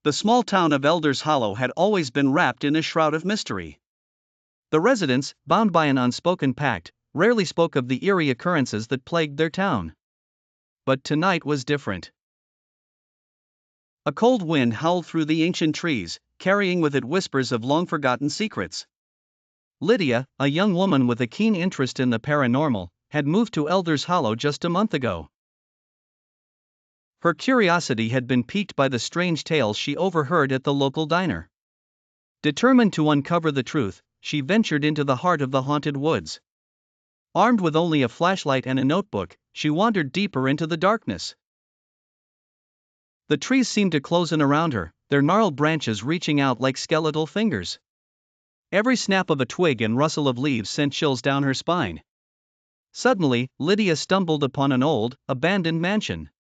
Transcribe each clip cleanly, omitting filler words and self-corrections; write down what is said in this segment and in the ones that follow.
The small town of Elders Hollow had always been wrapped in a shroud of mystery. The residents, bound by an unspoken pact, rarely spoke of the eerie occurrences that plagued their town. But tonight was different. A cold wind howled through the ancient trees, carrying with it whispers of long-forgotten secrets. Lydia, a young woman with a keen interest in the paranormal, had moved to Elders Hollow just a month ago. Her curiosity had been piqued by the strange tales she overheard at the local diner. Determined to uncover the truth, she ventured into the heart of the haunted woods. Armed with only a flashlight and a notebook, she wandered deeper into the darkness. The trees seemed to close in around her, their gnarled branches reaching out like skeletal fingers. Every snap of a twig and rustle of leaves sent chills down her spine. Suddenly, Lydia stumbled upon an old, abandoned mansion.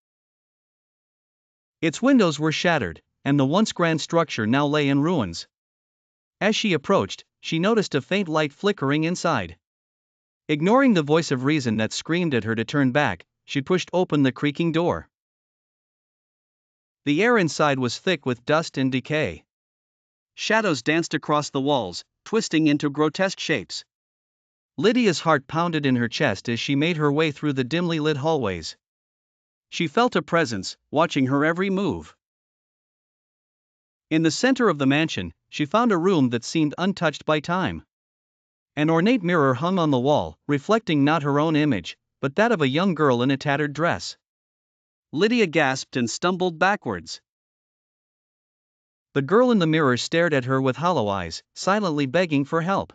Its windows were shattered, and the once grand structure now lay in ruins. As she approached, she noticed a faint light flickering inside. Ignoring the voice of reason that screamed at her to turn back, she pushed open the creaking door. The air inside was thick with dust and decay. Shadows danced across the walls, twisting into grotesque shapes. Lydia's heart pounded in her chest as she made her way through the dimly lit hallways. She felt a presence, watching her every move. In the center of the mansion, she found a room that seemed untouched by time. An ornate mirror hung on the wall, reflecting not her own image, but that of a young girl in a tattered dress. Lydia gasped and stumbled backwards. The girl in the mirror stared at her with hollow eyes, silently begging for help.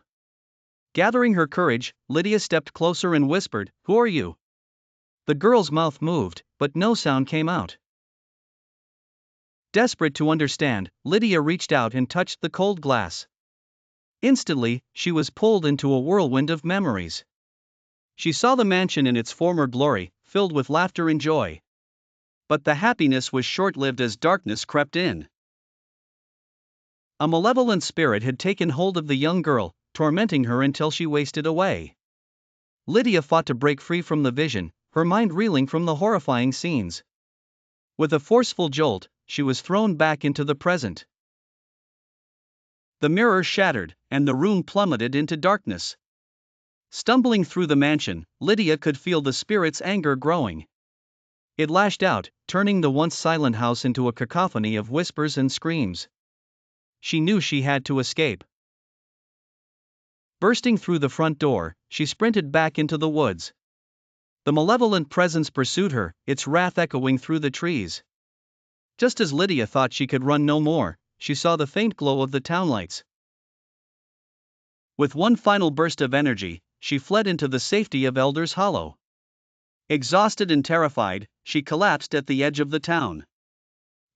Gathering her courage, Lydia stepped closer and whispered, "Who are you?" The girl's mouth moved, but no sound came out. Desperate to understand, Lydia reached out and touched the cold glass. Instantly, she was pulled into a whirlwind of memories. She saw the mansion in its former glory, filled with laughter and joy. But the happiness was short-lived as darkness crept in. A malevolent spirit had taken hold of the young girl, tormenting her until she wasted away. Lydia fought to break free from the vision, her mind reeling from the horrifying scenes. With a forceful jolt, she was thrown back into the present. The mirror shattered, and the room plummeted into darkness. Stumbling through the mansion, Lydia could feel the spirit's anger growing. It lashed out, turning the once silent house into a cacophony of whispers and screams. She knew she had to escape. Bursting through the front door, she sprinted back into the woods. The malevolent presence pursued her, its wrath echoing through the trees. Just as Lydia thought she could run no more, she saw the faint glow of the townlights. With one final burst of energy, she fled into the safety of Elders Hollow. Exhausted and terrified, she collapsed at the edge of the town.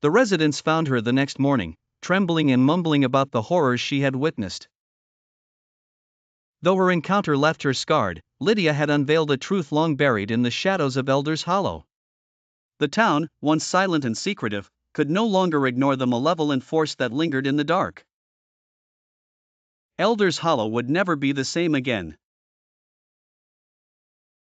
The residents found her the next morning, trembling and mumbling about the horrors she had witnessed. Though her encounter left her scarred, Lydia had unveiled a truth long buried in the shadows of Elders Hollow. The town, once silent and secretive, could no longer ignore the malevolent force that lingered in the dark. Elders Hollow would never be the same again.